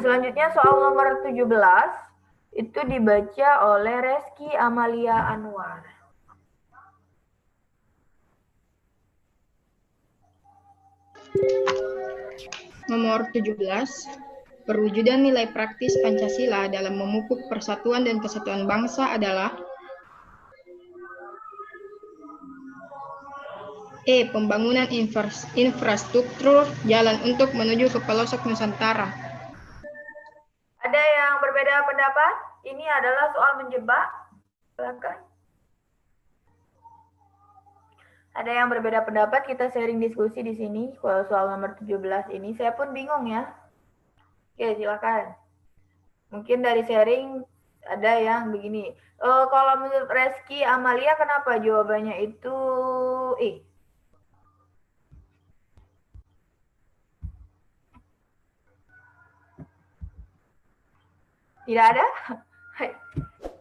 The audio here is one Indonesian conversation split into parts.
Selanjutnya soal nomor 17 itu dibaca oleh Reski Amalia Anwar. Nomor 17, perwujudan nilai praktis Pancasila dalam memupuk persatuan dan kesatuan bangsa adalah E. Pembangunan infrastruktur jalan untuk menuju ke pelosok Nusantara. Ada yang berbeda pendapat? Ini adalah soal menjebak. Silakan. Ada yang berbeda pendapat, kita sharing diskusi di sini. Kalau soal nomor 17 ini, saya pun bingung ya. Oke, silakan. Mungkin dari sharing ada yang begini. Kalau menurut Reski Amalia, kenapa jawabannya itu E? Tidak ada?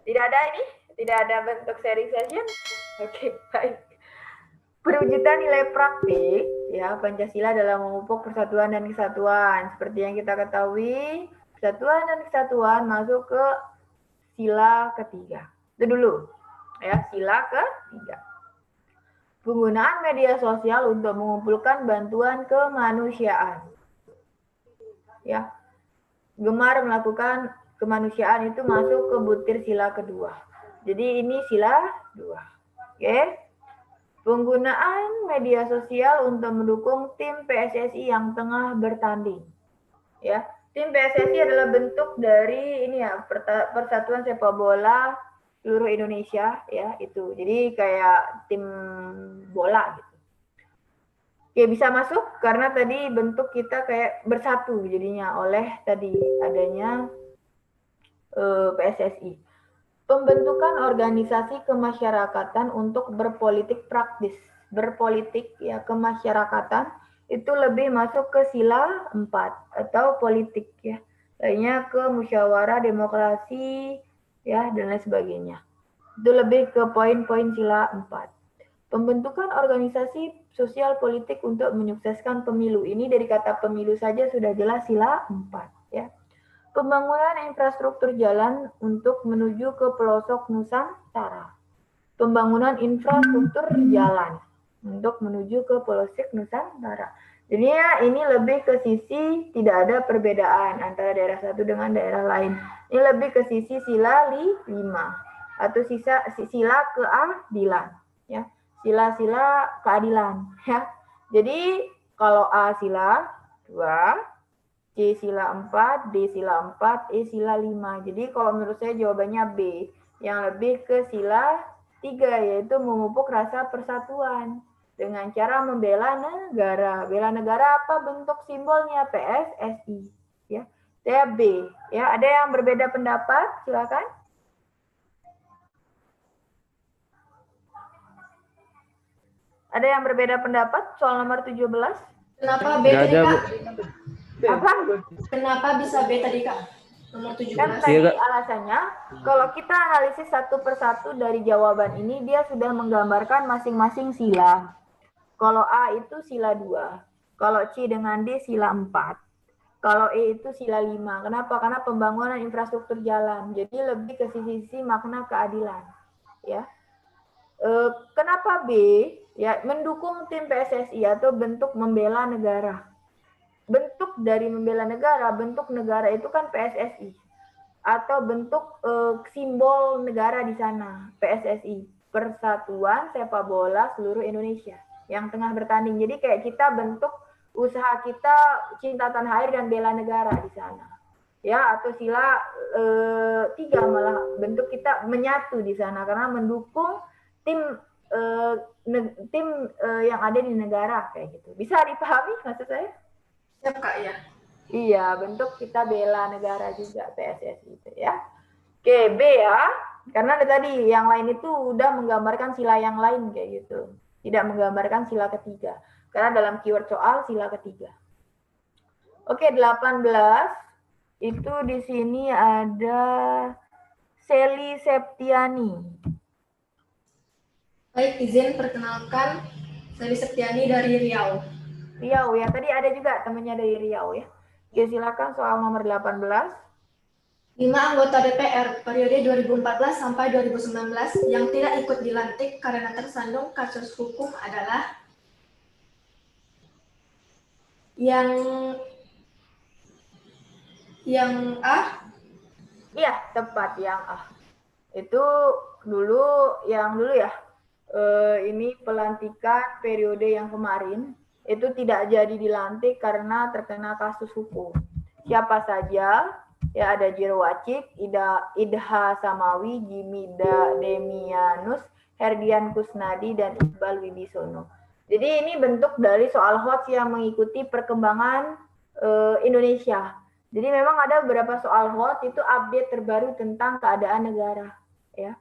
Tidak ada ini? Tidak ada bentuk sharing session? Oke, baik. Perwujudan nilai praktik ya Pancasila dalam memupuk persatuan dan kesatuan. Seperti yang kita ketahui, persatuan dan kesatuan masuk ke sila ketiga. Itu dulu. Ya, sila ketiga. Penggunaan media sosial untuk mengumpulkan bantuan kemanusiaan. Ya. Gemar melakukan kemanusiaan itu masuk ke butir sila kedua. Jadi ini sila 2. Oke. Penggunaan media sosial untuk mendukung tim PSSI yang tengah bertanding. Ya, tim PSSI adalah bentuk dari ini ya, Persatuan Sepak Bola seluruh Indonesia ya, itu. Jadi kayak tim bola gitu. Oke, bisa masuk karena tadi bentuk kita kayak bersatu jadinya oleh tadi adanya PSSI. Pembentukan organisasi kemasyarakatan untuk berpolitik praktis. Berpolitik ya kemasyarakatan itu lebih masuk ke sila 4 atau politik ya. Lainnya ke musyawarah demokrasi ya dan lain sebagainya. Itu lebih ke poin-poin sila 4. Pembentukan organisasi sosial politik untuk menyukseskan pemilu. Ini dari kata pemilu saja sudah jelas sila 4 ya. Pembangunan infrastruktur jalan untuk menuju ke pelosok Nusantara. Pembangunan infrastruktur jalan untuk menuju ke pelosok Nusantara. Jadi ya ini lebih ke sisi tidak ada perbedaan antara daerah satu dengan daerah lain. Ini lebih ke sisi sila 5 atau sila keadilan ya. Sila-sila keadilan ya. Jadi kalau A sila 2, C sila 4, D sila 4, E sila 5. Jadi kalau menurut saya jawabannya B. Yang lebih ke sila 3, yaitu memupuk rasa persatuan. Dengan cara membela negara. Bela negara apa bentuk simbolnya? PSSI. Ya. Saya B. Ya, ada yang berbeda pendapat? Silakan. Ada yang berbeda pendapat soal nomor 17? Kenapa B tadi, Kak? Apa? Kenapa bisa B tadi, Kak? Nomor 17. Kan tadi alasannya, kalau kita analisis satu persatu dari jawaban ini, dia sudah menggambarkan masing-masing sila. Kalau A itu sila 2, kalau C dengan D sila 4, kalau E itu sila 5. Kenapa? Karena pembangunan infrastruktur jalan. Jadi lebih ke sisi makna keadilan. Ya. Kenapa B? Ya, mendukung tim PSSI atau bentuk membela negara. Bentuk dari membela negara, bentuk negara itu kan PSSI atau bentuk simbol negara di sana, PSSI, Persatuan Sepak Bola Seluruh Indonesia yang tengah bertanding. Jadi kayak kita bentuk usaha kita cinta tanah air dan bela negara di sana. Ya, atau sila 3 malah bentuk kita menyatu di sana karena mendukung tim yang ada di negara kayak gitu. Bisa dipahami maksud saya? Siap, Kak, ya. Iya, bentuk kita bela negara juga PSSI itu ya. Oke, B ya. Karena tadi yang lain itu udah menggambarkan sila yang lain kayak gitu. Tidak menggambarkan sila ketiga. Karena dalam keyword soal sila ketiga. Oke, 18 itu di sini ada Seli Septiani. Baik, izin perkenalkan Seli Septiani dari Riau. Riau ya, tadi ada juga temannya dari Riau ya. Oke, silakan soal nomor 18. 5 anggota DPR periode 2014 sampai 2019 yang tidak ikut dilantik karena tersandung kasus hukum adalah yang A. Iya, tepat yang A. Itu yang dulu ya. Ini pelantikan periode yang kemarin itu tidak jadi dilantik karena terkena kasus hukum. Siapa saja? Ya ada Jiro Wacik, Idha Samawi, Jimida Demianus, Herdian Kusnadi, dan Iqbal Wibisono. Jadi ini bentuk dari soal HOTS yang mengikuti perkembangan Indonesia. Jadi memang ada beberapa soal HOTS itu update terbaru tentang keadaan negara. Ya.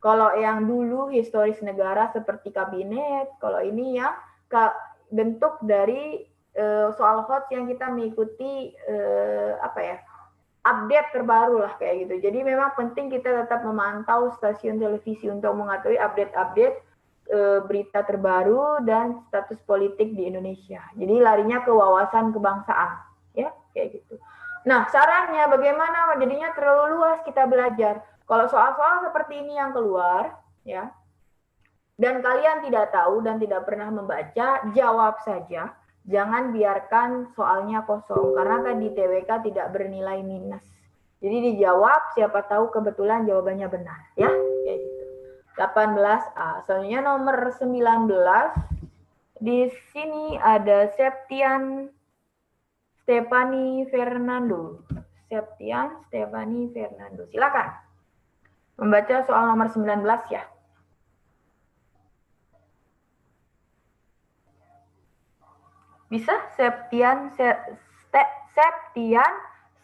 Kalau yang dulu historis negara seperti kabinet, kalau ini ya bentuk dari soal HOTS yang kita mengikuti update terbaru lah kayak gitu. Jadi memang penting kita tetap memantau stasiun televisi untuk mengetahui update-update berita terbaru dan status politik di Indonesia. Jadi larinya ke wawasan kebangsaan, ya kayak gitu. Nah, sarannya bagaimana jadinya terlalu luas kita belajar. Kalau soal-soal seperti ini yang keluar, ya, dan kalian tidak tahu dan tidak pernah membaca, jawab saja. Jangan biarkan soalnya kosong, karena tadi TWK tidak bernilai minus. Jadi dijawab, siapa tahu kebetulan jawabannya benar, ya, kayak gitu. 18A. Selanjutnya nomor 19. Di sini ada Septian Stefani Fernando. Silakan membaca soal nomor 19 ya. Bisa Septian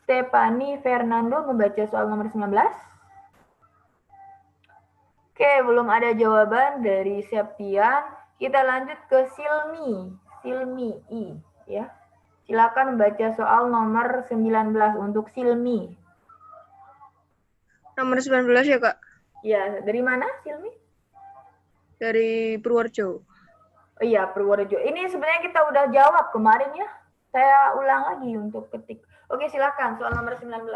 Stefani Fernando membaca soal nomor 19? Oke, belum ada jawaban dari Septian. Kita lanjut ke Silmi I ya. Silakan membaca soal nomor 19 untuk Silmi. Nomor 19 ya, Kak? Ya, dari mana Silmi? Dari Purworejo. Oh iya, Purworejo. Ini sebenarnya kita udah jawab kemarin ya. Saya ulang lagi untuk ketik. Oke, silakan soal nomor 19.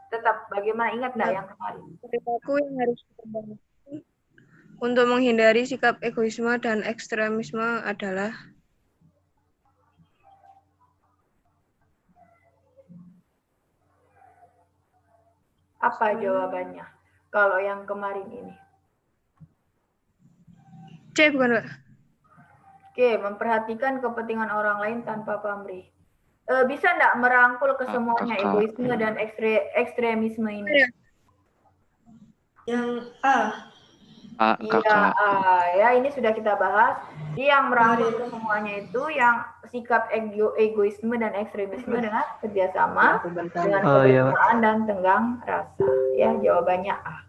Tetap bagaimana, ingat nggak yang kemarin? Perilaku yang harus diperbaiki untuk menghindari sikap egoisme dan ekstremisme adalah apa jawabannya kalau yang kemarin ini? C, bukan, Kak? Oke, memperhatikan kepentingan orang lain tanpa pamrih. Bisa nggak merangkul ke semuanya egoisme dan ekstremisme ini? Yang A. Iya, ya ini sudah kita bahas. Yang merangkul ke semuanya itu yang sikap egoisme dan ekstremisme dengan kerjasama, dengan kebersamaan dan tenggang rasa. Ya, jawabannya A.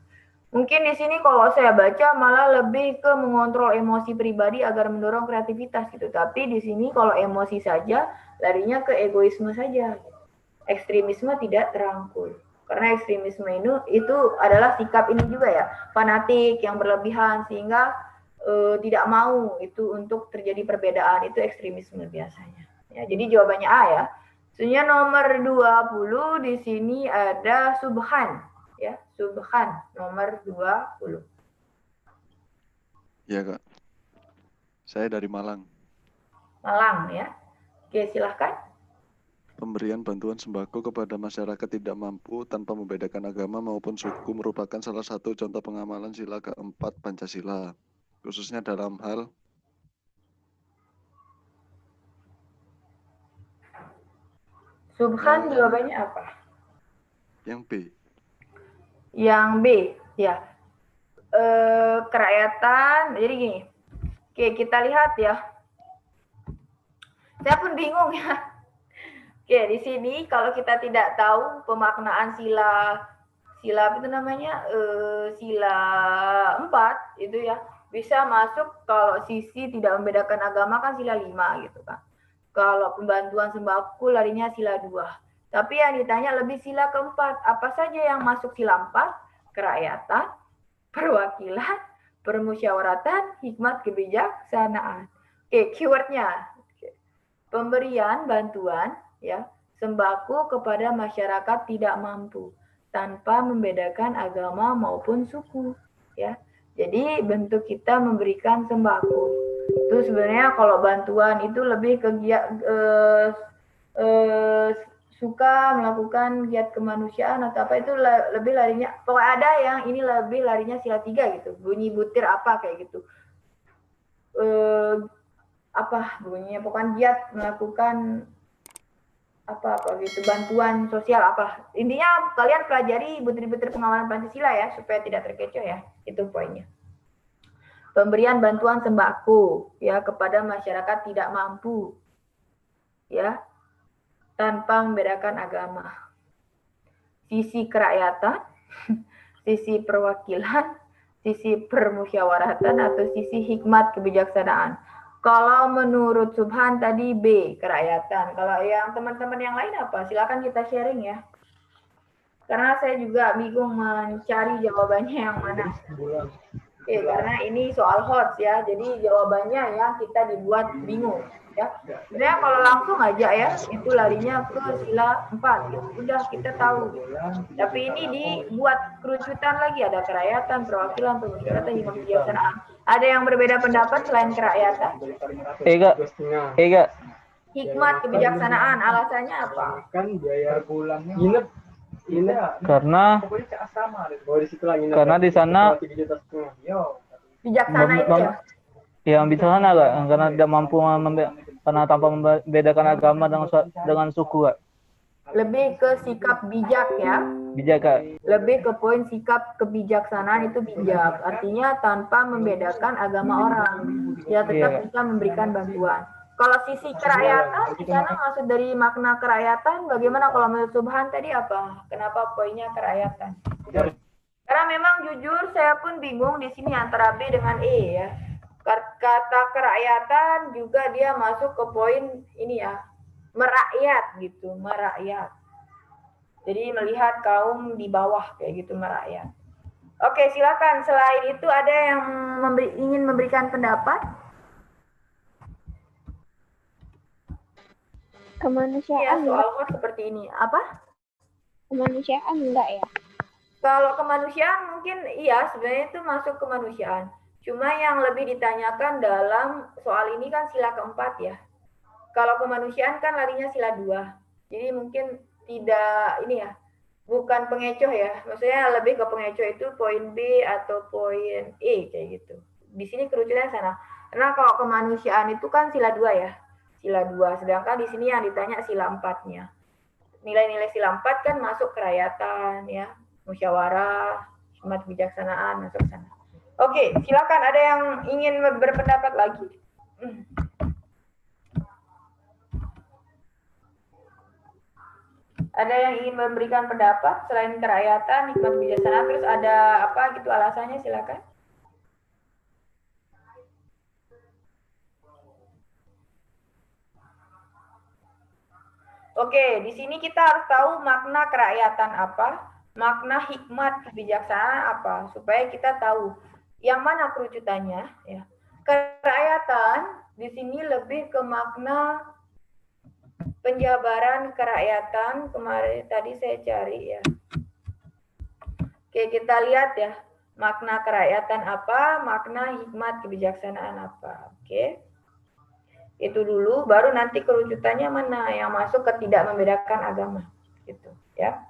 Mungkin di sini kalau saya baca malah lebih ke mengontrol emosi pribadi agar mendorong kreativitas gitu. Tapi di sini kalau emosi saja larinya ke egoisme saja. Ekstremisme tidak terangkul. Karena ekstremisme itu adalah sikap ini juga ya, fanatik yang berlebihan sehingga tidak mau itu untuk terjadi perbedaan, itu ekstremisme biasanya. Ya, jadi jawabannya A ya. Selanjutnya nomor 20 di sini ada Subhan. Ya, Subhan nomor 20. Ya, Kak. Saya dari Malang. Malang ya. Oke, silahkan. Pemberian bantuan sembako kepada masyarakat tidak mampu tanpa membedakan agama maupun suku merupakan salah satu contoh pengamalan sila keempat Pancasila, khususnya dalam hal Subhan jawabannya apa? Yang B. Yang B, ya. Kerakyatan, jadi gini. Oke, kita lihat ya. Saya pun bingung ya. Oke, di sini kalau kita tidak tahu pemaknaan sila apa itu namanya? Sila 4 itu ya. Bisa masuk kalau sisi tidak membedakan agama kan sila 5 gitu kan. Kalau pembantuan sembako larinya sila 2. Tapi yang ditanya lebih sila keempat. Apa saja yang masuk sila 4? Kerakyatan, perwakilan, permusyawaratan, hikmat kebijaksanaan. Oke, keywordnya. Pemberian bantuan ya sembako kepada masyarakat tidak mampu tanpa membedakan agama maupun suku, ya. Jadi bentuk kita memberikan sembako. Itu sebenarnya kalau bantuan itu lebih ke suka melakukan giat kemanusiaan atau apa itu lebih larinya. Pokoknya ada yang ini lebih larinya sila 3 gitu. Bunyi butir apa kayak gitu. Apa bunyinya? Pokoknya giat melakukan apa gitu, bantuan sosial apa. Intinya kalian pelajari butir-butir pengawalan Pancasila ya supaya tidak terkecoh ya. Itu poinnya. Pemberian bantuan sembako ya kepada masyarakat tidak mampu ya tanpa membedakan agama. Sisi kerakyatan, sisi perwakilan, sisi permusyawaratan atau sisi hikmat kebijaksanaan. Kalau menurut Subhan tadi B, kerakyatan. Kalau yang teman-teman yang lain apa? Silakan kita sharing ya. Karena saya juga bingung mencari jawabannya yang mana. Oke, karena ini soal HOTS ya, jadi jawabannya ya kita dibuat bingung ya. Sebenarnya kalau langsung aja ya, itu larinya ke sila 4 gitu. Udah kita tahu. Tapi ini dibuat kerucutan lagi, ada kerakyatan, perwakilan, permusyawaratan, hikmat kebijaksanaan. Ada yang berbeda pendapat selain kerakyatan? Hikmat kebijaksanaan, alasannya apa? Kan biaya pulangnya nginep karena di sana Bijaksana itu ya? yang bijaksana Kak, karena tidak mampu karena tanpa membedakan agama dengan suku Kak. Lebih ke sikap bijak ya? Bijak Kak. Lebih ke poin sikap kebijaksanaan itu bijak, artinya tanpa membedakan agama orang, ya tetap bisa memberikan bantuan. Kalau sisi kerakyatan, di sana maksud dari makna kerakyatan, bagaimana kalau menurut Subhan tadi apa? Kenapa poinnya kerakyatan? Karena memang jujur saya pun bingung di sini antara B dengan E ya. Kata kerakyatan juga dia masuk ke poin ini ya, merakyat gitu, merakyat. Jadi melihat kaum di bawah kayak gitu, merakyat. Oke, silakan. Selain itu ada yang ingin memberikan pendapat? Kemanusiaan ya, soal seperti ini. Apa? Kemanusiaan enggak ya? Kalau kemanusiaan mungkin iya, sebenarnya itu masuk kemanusiaan. Cuma yang lebih ditanyakan dalam soal ini kan sila keempat ya. Kalau kemanusiaan kan larinya sila 2. Jadi mungkin tidak ini ya, bukan pengecoh ya. Maksudnya lebih ke pengecoh itu poin B atau poin E kayak gitu. Di sini kerucutannya sana. Karena kalau kemanusiaan itu kan sila 2 ya. Sila 2, sedangkan di sini yang ditanya sila 4-nya. Nilai-nilai sila 4 kan masuk kerakyatan ya, musyawarah, hikmat kebijaksanaan masuk sana. Oke, silakan ada yang ingin berpendapat lagi. Ada yang ingin memberikan pendapat selain kerakyatan, hikmat kebijaksanaan, terus ada apa gitu alasannya, silakan. Oke, di sini kita harus tahu makna kerakyatan apa, makna hikmat kebijaksanaan apa, supaya kita tahu yang mana kerucutannya. Ya. Kerakyatan di sini lebih ke makna penjabaran kerakyatan. Kemarin tadi saya cari ya. Oke, kita lihat ya, makna kerakyatan apa, makna hikmat kebijaksanaan apa. Oke. Itu dulu, baru nanti kerucutannya mana yang masuk ke tidak membedakan agama, gitu ya.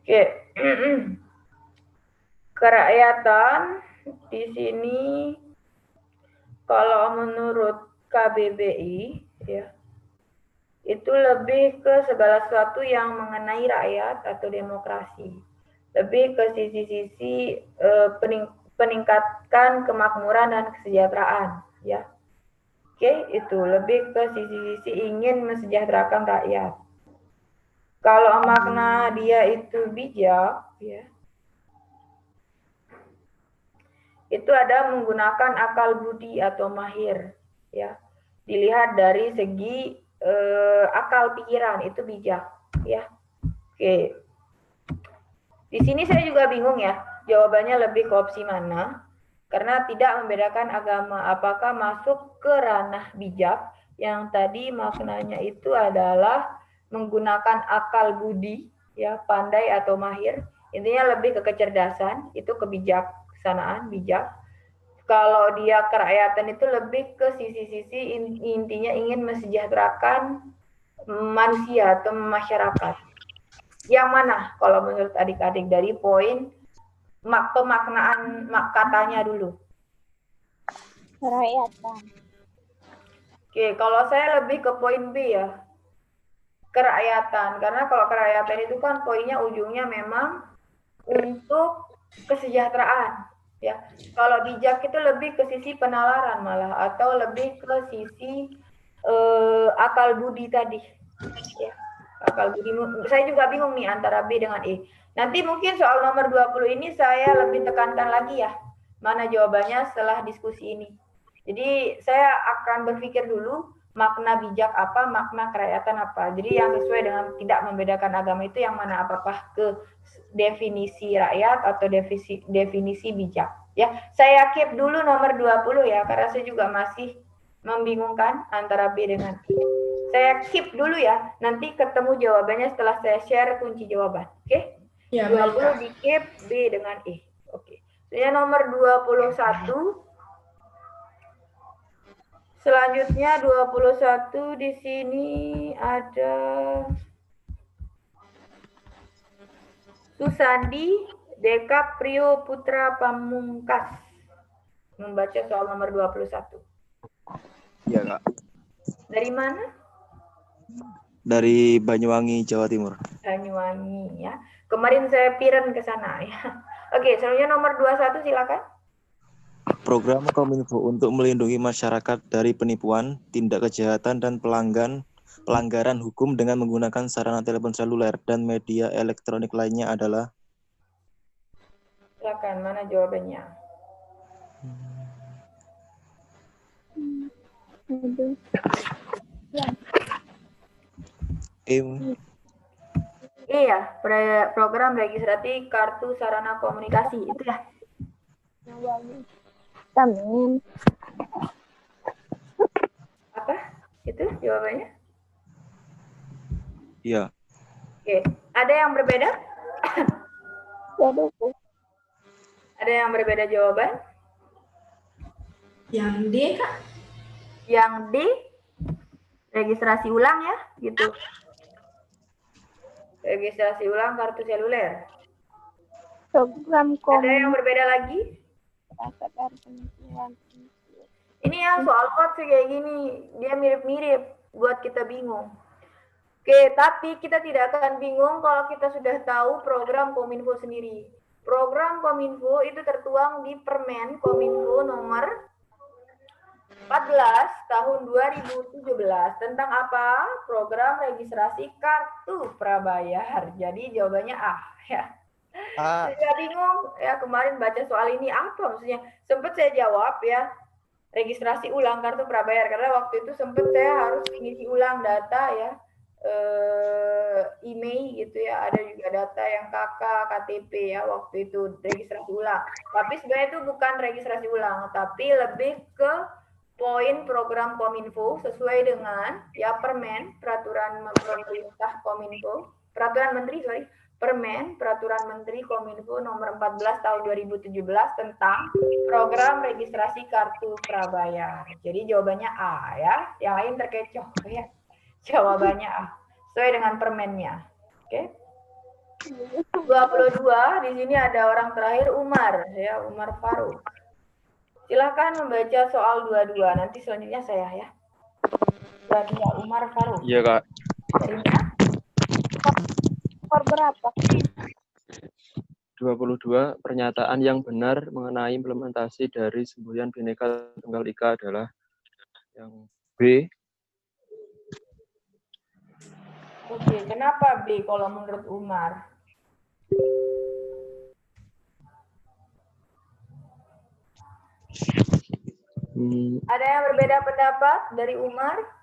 Oke, kerakyatan di sini kalau menurut KBBI ya itu lebih ke segala sesuatu yang mengenai rakyat atau demokrasi. Lebih ke sisi-sisi peningkatkan kemakmuran dan kesejahteraan ya. Oke, itu lebih ke sisi-sisi ingin mensejahterakan rakyat. Kalau makna dia itu bijak ya, itu ada menggunakan akal budi atau mahir ya. Dilihat dari segi akal pikiran itu bijak ya. Oke. Di sini saya juga bingung ya, jawabannya lebih ke opsi mana. karena tidak membedakan agama. Apakah masuk ke ranah bijak yang tadi maknanya itu adalah menggunakan akal budi, ya, pandai atau mahir. Intinya lebih ke kecerdasan, itu kebijaksanaan, bijak. Kalau dia kerakyatan itu lebih ke sisi-sisi intinya ingin mesejahterakan manusia atau masyarakat. Yang mana kalau menurut adik-adik dari poin pemaknaan katanya dulu? Kerakyatan. Oke, kalau saya lebih ke poin B ya. Kerakyatan, karena kalau kerakyatan itu kan poinnya ujungnya memang untuk kesejahteraan, ya. Kalau bijak itu lebih ke sisi penalaran malah, atau lebih ke sisi akal budi tadi, ya. Akal budi. Saya juga bingung nih antara B dengan E. Nanti mungkin soal nomor 20 ini saya lebih tekankan lagi ya, mana jawabannya setelah diskusi ini. Jadi saya akan berpikir dulu makna bijak apa, makna kerakyatan apa. Jadi yang sesuai dengan tidak membedakan agama itu yang mana, apakah ke definisi rakyat atau definisi bijak. Ya, saya keep dulu nomor 20 ya, karena saya juga masih membingungkan antara B dengan E. Saya keep dulu ya, nanti ketemu jawabannya setelah saya share kunci jawaban. Oke? Ya, 20 di keep, B dengan E. Oke. Saya nomor 21. Selanjutnya 21 di sini ada Susandi Deka Prio Putra Pamungkas membaca soal nomor 21. Iya, Kak. Dari mana? Dari Banyuwangi, Jawa Timur. Banyuwangi ya. Kemarin saya piren ke sana ya. Oke, selanjutnya nomor 21 silakan. Program Kominfo untuk melindungi masyarakat dari penipuan, tindak kejahatan, dan pelanggaran hukum dengan menggunakan sarana telepon seluler dan media elektronik lainnya adalah? Silakan, mana jawabannya? Iya, program registrasi kartu sarana komunikasi itu ya. Amin. Apa? Itu jawabannya? Iya. Oke, ada yang berbeda? Ada yang berbeda jawaban? Yang D, Kak. Yang D, registrasi ulang ya, gitu. Registrasi ulang kartu seluler. Program Ada yang berbeda lagi? Ini ya soal code sih kayak gini, dia mirip-mirip, buat kita bingung. Oke, tapi kita tidak akan bingung kalau kita sudah tahu program Kominfo sendiri. Program Kominfo itu tertuang di Permen Kominfo nomor 14 tahun 2017 tentang apa? Program registrasi kartu prabayar. Jadi jawabannya A ya. Saya bingung ya, kemarin baca soal ini apa maksudnya. Sempat saya jawab ya, registrasi ulang kartu prabayar karena waktu itu sempat saya harus mengisi ulang data ya, email gitu ya, ada juga data yang KK, KTP ya waktu itu registrasi ulang. Tapi sebenarnya itu bukan registrasi ulang, tapi lebih ke poin program Kominfo sesuai dengan ya Permen peraturan pemerintah Kominfo, peraturan menteri Permen Peraturan Menteri Kominfo nomor 14 tahun 2017 tentang program registrasi kartu prabayar. Jadi jawabannya A ya, yang lain terkecoh ya. Jawabannya A, sesuai dengan permennya. Oke. 22 di sini ada orang terakhir Umar ya, Umar Faruk. Silakan membaca soal 22. Nanti selanjutnya saya ya. Lagi ya Umar Faruk. Iya, Kak. Dari mana? Nomor berapa? 22 pernyataan yang benar mengenai implementasi dari semboyan Bhinneka Tunggal Ika adalah yang B. Oke, kenapa B kalau menurut Umar? Ada yang berbeda pendapat dari Umar?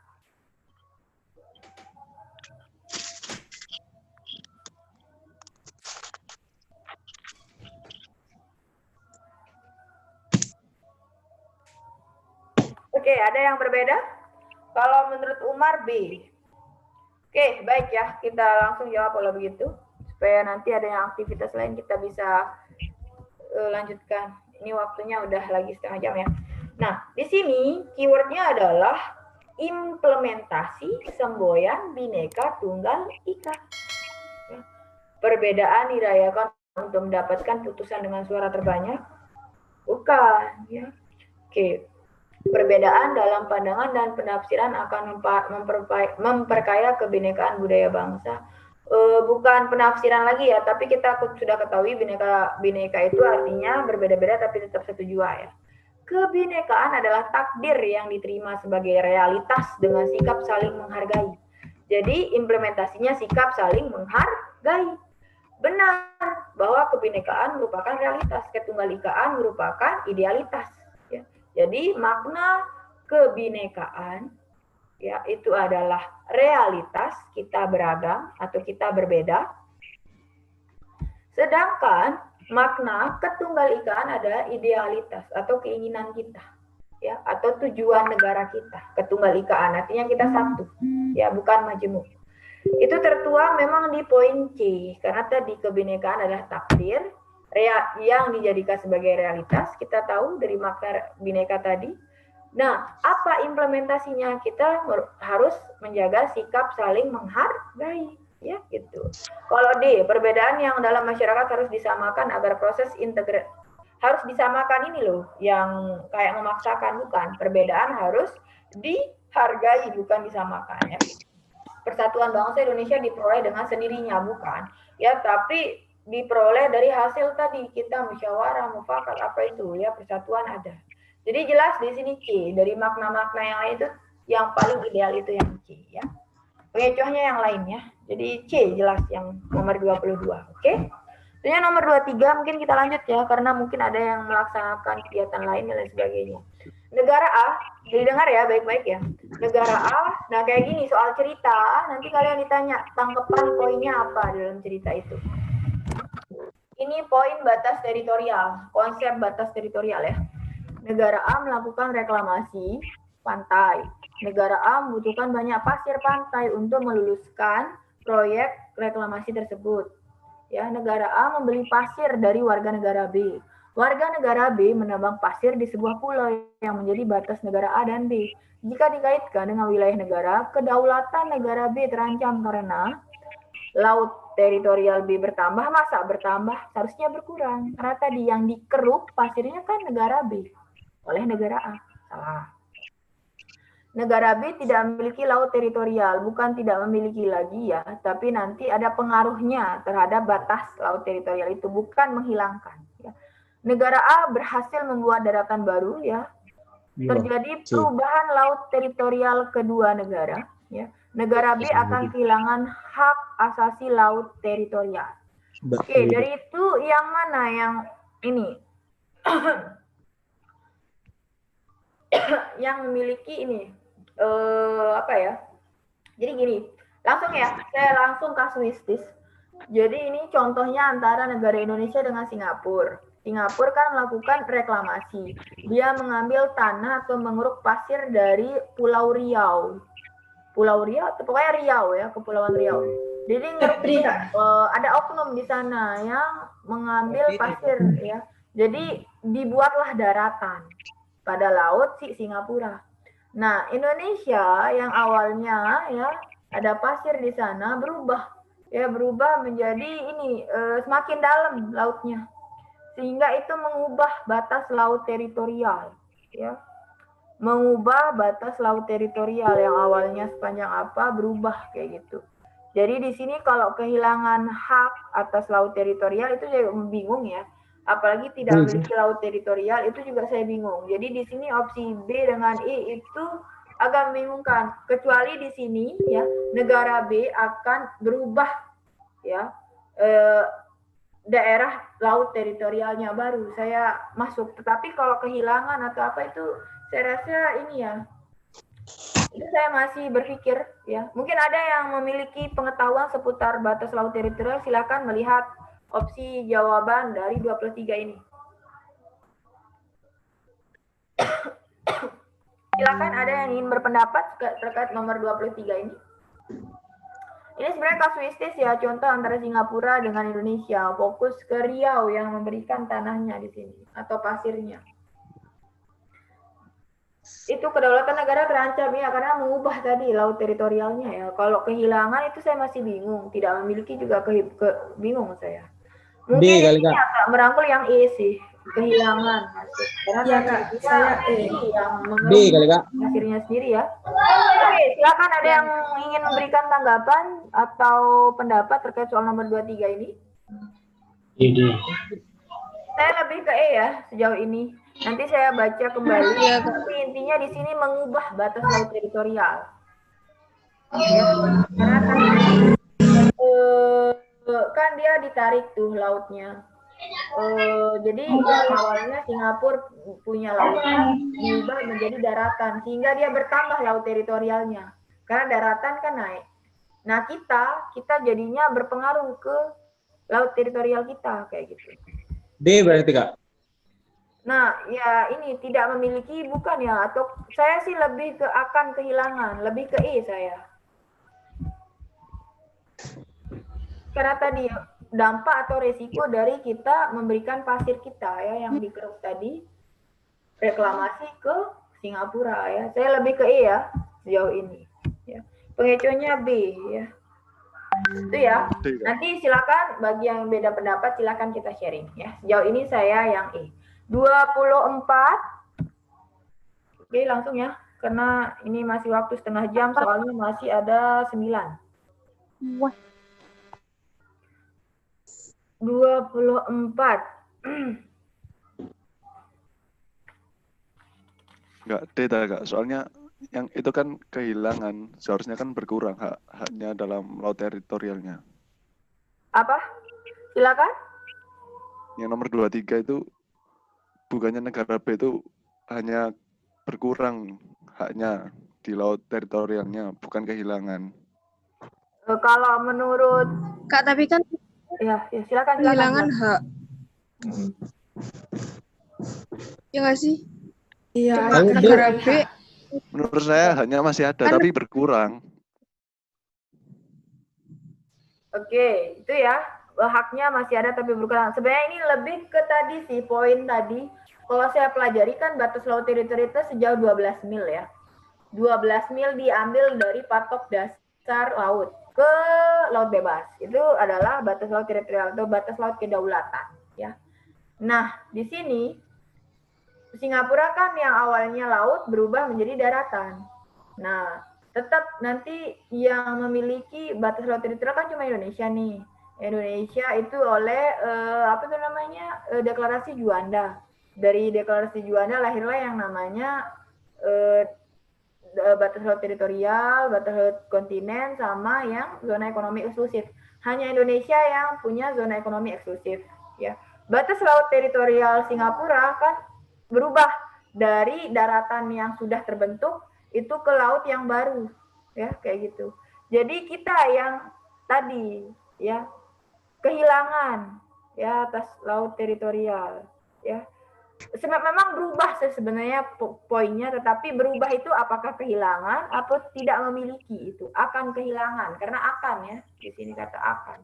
Oke, ada yang berbeda? Kalau menurut Umar B. Oke, baik ya. Kita langsung jawab kalau begitu. Supaya nanti ada yang aktivitas lain kita bisa lanjutkan. Ini waktunya udah lagi setengah jam ya. Nah, di sini keywordnya adalah implementasi semboyan Bhinneka Tunggal Ika. Ya. Perbedaan dirayakan untuk mendapatkan putusan dengan suara terbanyak? Bukan. Ya. Oke. Perbedaan dalam pandangan dan penafsiran akan memperkaya kebinekaan budaya bangsa. Bukan penafsiran lagi ya, tapi kita sudah ketahui bineka itu artinya berbeda-beda tapi tetap satu jua ya. Kebinekaan adalah takdir yang diterima sebagai realitas dengan sikap saling menghargai. Jadi implementasinya sikap saling menghargai. Benar bahwa kebinekaan merupakan realitas, ketunggalikaan merupakan idealitas. Ya. Jadi makna kebinekaan ya itu adalah realitas kita beragam atau kita berbeda. Sedangkan makna ketunggal-ikaan adalah idealitas atau keinginan kita ya atau tujuan negara kita. Ketunggal-ikaan artinya kita satu ya, bukan majemuk. Itu tertuang memang di poin C karena tadi kebinekaan adalah takdir yang dijadikan sebagai realitas. Kita tahu dari makna bineka tadi. Nah, apa implementasinya? Kita harus menjaga sikap saling menghargai, ya gitu. Kalau D, perbedaan yang dalam masyarakat harus disamakan agar proses integrasi harus disamakan ini loh, yang kayak memaksakan bukan. Perbedaan harus dihargai bukan disamakan ya. Persatuan bangsa Indonesia diperoleh dengan sendirinya bukan, ya tapi diperoleh dari hasil tadi kita musyawarah, mufakat apa itu ya persatuan ada. Jadi jelas di sini C, dari makna-makna yang lain itu yang paling ideal itu yang C ya. Pengecualinya yang lainnya. Jadi C jelas yang nomor 22, oke? Tentunya nomor 23 mungkin kita lanjut ya karena mungkin ada yang melaksanakan kegiatan lain dan lain sebagainya. Negara A, jadi dengar ya baik-baik ya. Negara A, nah kayak gini soal cerita, nanti kalian ditanya tanggapan poinnya apa dalam cerita itu. Ini poin batas teritorial, konsep batas teritorial ya. Negara A melakukan reklamasi pantai. Negara A membutuhkan banyak pasir pantai untuk meluluskan proyek reklamasi tersebut. Ya, negara A membeli pasir dari warga negara B. Warga negara B menambang pasir di sebuah pulau yang menjadi batas negara A dan B. Jika dikaitkan dengan wilayah negara, kedaulatan negara B terancam karena laut teritorial B bertambah, masa bertambah? Seharusnya berkurang. Karena tadi yang dikeruk pasirnya kan negara B oleh negara A. Salah. Negara B tidak memiliki laut teritorial, bukan tidak memiliki lagi ya, tapi nanti ada pengaruhnya terhadap batas laut teritorial itu, bukan menghilangkan. Ya. Negara A berhasil membuat daratan baru ya, terjadi perubahan laut teritorial kedua negara. Ya. Negara B akan kehilangan hak asasi laut teritorial. Oke, dari itu yang mana yang ini? Yang memiliki ini apa ya? Jadi gini, langsung ya, saya langsung kasuistis. Jadi ini contohnya antara negara Indonesia dengan Singapura. Singapura kan melakukan reklamasi. Dia mengambil tanah atau mengeruk pasir dari Pulau Riau. Pulau Riau, pokoknya Riau ya, Kepulauan Riau. Jadi ada oknum di sana yang mengambil pasir ya. Jadi dibuatlah daratan pada laut Singapura. Nah, Indonesia yang awalnya ya ada pasir di sana berubah menjadi ini semakin dalam lautnya. Sehingga itu mengubah batas laut teritorial ya. Mengubah batas laut teritorial yang awalnya sepanjang apa berubah kayak gitu. Jadi di sini kalau kehilangan hak atas laut teritorial itu saya bingung ya. Apalagi tidak memiliki laut teritorial itu juga saya bingung. Jadi di sini opsi B dengan E itu agak membingungkan. Kecuali di sini ya negara B akan berubah ya daerah laut teritorialnya baru saya masuk. Tetapi kalau kehilangan atau apa itu saya rasa ini ya. Itu saya masih berpikir ya. Mungkin ada yang memiliki pengetahuan seputar batas laut teritorial, silakan melihat opsi jawaban dari 23 ini. silakan ada yang ingin berpendapat terkait nomor 23 ini. Ini sebenarnya kasuistis ya, contoh antara Singapura dengan Indonesia, fokus ke Riau yang memberikan tanahnya di sini atau pasirnya. Itu kedaulatan negara terancam ya karena mengubah tadi laut teritorialnya ya. Kalau kehilangan itu saya masih bingung, tidak memiliki juga bingung saya. Mungkin ini agak merangkul yang E sih, kehilangan masuk. Karena Iya Kak, saya E. Yang B kali Kak. akhirnya sendiri ya. Oke, silakan ada yang ingin memberikan tanggapan atau pendapat terkait soal nomor 23 ini. Saya lebih ke E ya sejauh ini. Nanti saya baca kembali. Tapi intinya di sini mengubah batas laut teritorial. Ya, karena kan dia ditarik tuh lautnya. Jadi awalnya Singapura punya lautan diubah menjadi daratan sehingga dia bertambah laut teritorialnya karena daratan kan naik. Nah kita jadinya berpengaruh ke laut teritorial kita kayak gitu. D berarti Kak. Nah ya ini tidak memiliki bukan ya, atau saya sih lebih ke akan kehilangan, lebih ke E saya. Karena tadi dampak atau resiko dari kita memberikan pasir kita ya yang dikeruk tadi reklamasi ke Singapura ya. Saya lebih ke E ya sejauh ini ya. Pengecualinya B ya. Itu ya. Nanti silakan bagi yang beda pendapat silakan kita sharing ya. Sejauh ini saya yang E. 24. Oke, langsung ya. Karena ini masih waktu setengah jam soalnya masih ada 9. Wah. 24. Enggak, Kak. Soalnya yang itu kan kehilangan, seharusnya kan berkurang haknya dalam laut teritorialnya. Apa? Silakan. Yang nomor 23 itu bukannya negara B itu hanya berkurang haknya di laut teritorialnya, bukan kehilangan. Kalau menurut Kak, tapi kan ya silakan. kehilangan hak. Ya nggak sih? Iya. Negara B. Menurut saya haknya masih ada, tapi berkurang. Oke, itu ya. Haknya masih ada tapi berkurang. Sebenarnya ini lebih ke tadi sih, poin tadi. Kalau saya pelajari kan batas laut teritorial itu sejauh 12 mil ya. 12 mil diambil dari patok dasar laut ke laut bebas. Itu adalah batas laut teritorial atau batas laut kedaulatan ya. Nah, di sini Singapura kan yang awalnya laut berubah menjadi daratan. Nah, tetap nanti yang memiliki batas laut teritorial kan cuma Indonesia nih. Indonesia itu oleh apa itu namanya deklarasi Juanda. Dari deklarasi Juanda lahirlah yang namanya batas laut teritorial, batas laut kontinen, sama yang zona ekonomi eksklusif. Hanya Indonesia yang punya zona ekonomi eksklusif. Ya, batas laut teritorial Singapura kan berubah dari daratan yang sudah terbentuk itu ke laut yang baru, ya kayak gitu. Jadi kita yang tadi ya kehilangan ya atas laut teritorial ya. Memang berubah sih sebenarnya poinnya, tetapi berubah itu apakah kehilangan atau tidak memiliki, itu akan kehilangan karena akan ya, di sini kata akan.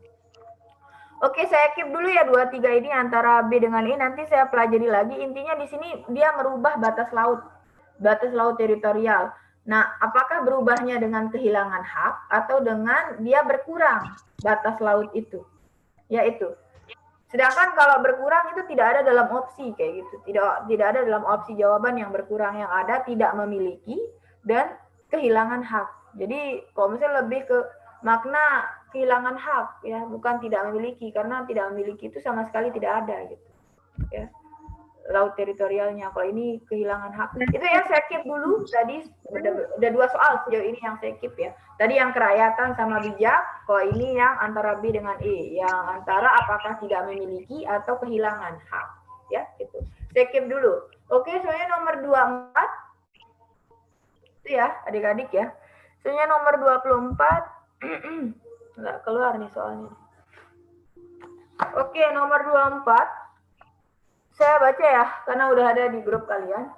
Oke, saya keep dulu ya 23 ini antara B dengan E, nanti saya pelajari lagi. Intinya di sini dia merubah batas laut teritorial. Nah, apakah berubahnya dengan kehilangan hak atau dengan dia berkurang batas laut itu? Ya itu. Sedangkan kalau berkurang itu tidak ada dalam opsi kayak gitu. Tidak ada dalam opsi jawaban yang berkurang, yang ada tidak memiliki dan kehilangan hak. Jadi kalau misalnya lebih ke makna kehilangan hak ya, bukan tidak memiliki, karena tidak memiliki itu sama sekali tidak ada gitu. Ya. Laut teritorialnya. Kalau ini kehilangan hak. Itu yang saya keep dulu tadi ada 2 soal sejauh ini yang saya keep ya. Tadi yang kerakyatan sama bijak, kalau ini yang antara B dengan E, yang antara apakah tidak memiliki atau kehilangan hak. Ya, gitu. Saya keep dulu. Oke, soalnya nomor 24 itu ya, adik-adik ya. Soalnya nomor 24 nggak keluar nih soalnya. Oke, nomor 24 saya baca ya, karena udah ada di grup kalian.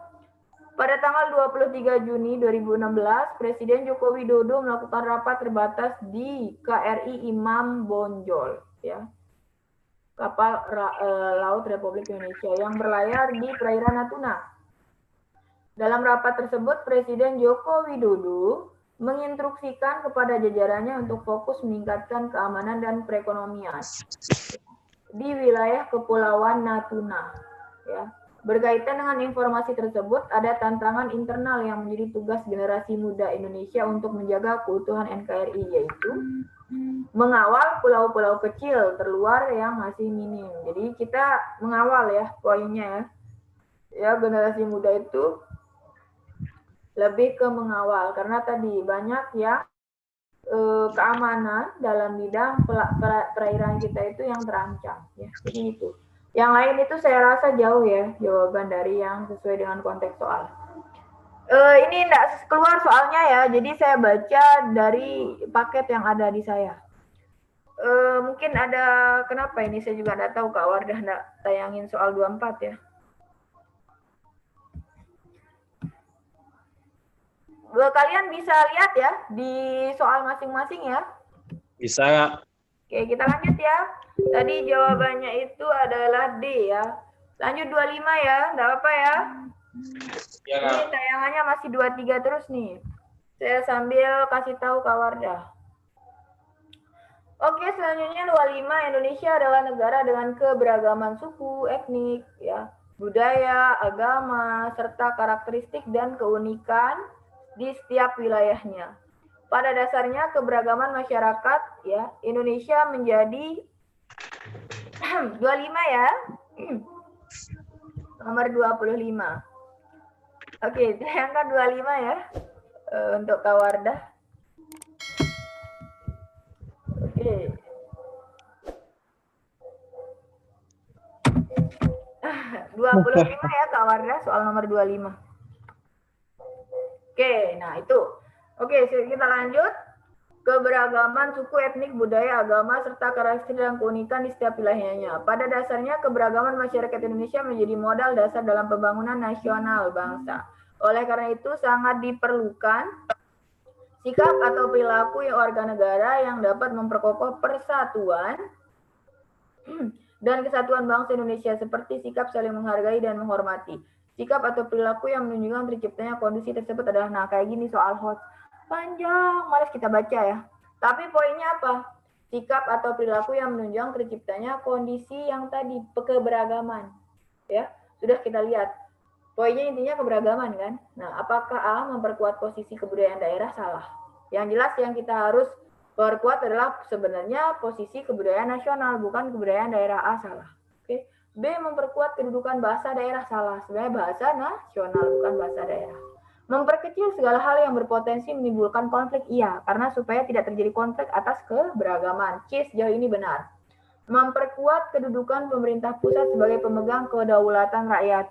Pada tanggal 23 Juni 2016, Presiden Joko Widodo melakukan rapat terbatas di KRI Imam Bonjol, ya, kapal laut Republik Indonesia yang berlayar di perairan Natuna. Dalam rapat tersebut, Presiden Joko Widodo menginstruksikan kepada jajarannya untuk fokus meningkatkan keamanan dan perekonomian di wilayah Kepulauan Natuna, ya. Berkaitan dengan informasi tersebut, ada tantangan internal yang menjadi tugas generasi muda Indonesia untuk menjaga keutuhan NKRI, yaitu mengawal pulau-pulau kecil terluar yang masih minim. Jadi kita mengawal ya poinnya ya. Ya, generasi muda itu lebih ke mengawal karena tadi banyak ya keamanan dalam bidang perairan kita itu yang terancam ya. Jadi itu. Yang lain itu saya rasa jauh ya jawaban dari yang sesuai dengan konteks soal. Ini enggak keluar soalnya ya, jadi saya baca dari paket yang ada di saya. Mungkin ada kenapa ini saya juga enggak tahu Kak Wardah enggak tayangin soal 24 ya. Kalian bisa lihat ya di soal masing-masing ya. Bisa, Kak. Oke, kita lanjut ya. Tadi jawabannya itu adalah D ya. Lanjut 25 ya, enggak apa-apa ya. Ya, Kak. Ini tayangannya masih 23 terus nih. Saya sambil kasih tahu Kak Wardah. Oke, selanjutnya 25, Indonesia adalah negara dengan keberagaman suku, etnik, ya, budaya, agama, serta karakteristik dan keunikan di setiap wilayahnya. Pada dasarnya keberagaman masyarakat ya Indonesia menjadi 25 ya. Nomor 25. Oke, angka 25 ya. Untuk Kak Wardah. Oke. Dua 25 ya Kak Wardah, soal nomor 25. Oke, nah itu. Oke, kita lanjut. Keberagaman suku, etnik, budaya, agama, serta karakteristik dan keunikan di setiap wilayahnya. Pada dasarnya, keberagaman masyarakat Indonesia menjadi modal dasar dalam pembangunan nasional bangsa. Oleh karena itu, sangat diperlukan sikap atau perilaku warga negara yang dapat memperkokoh persatuan dan kesatuan bangsa Indonesia, seperti sikap saling menghargai dan menghormati. Sikap atau perilaku yang menunjukkan terciptanya kondisi tersebut adalah, nah kayak gini soal hot. Panjang, malas kita baca ya. Tapi poinnya apa? Sikap atau perilaku yang menunjukkan terciptanya kondisi yang tadi, keberagaman. Ya, sudah kita lihat. Poinnya intinya keberagaman kan? Nah, apakah A memperkuat posisi kebudayaan daerah? Salah. Yang jelas yang kita harus perkuat adalah sebenarnya posisi kebudayaan nasional, bukan kebudayaan daerah. A, salah. Oke. B memperkuat kedudukan bahasa daerah. Salah. Sebenarnya bahasa nasional, bukan bahasa daerah. Memperkecil segala hal yang berpotensi menimbulkan konflik, iya, karena supaya tidak terjadi konflik atas keberagaman. C sejauh ini benar. Memperkuat kedudukan pemerintah pusat sebagai pemegang kedaulatan rakyat.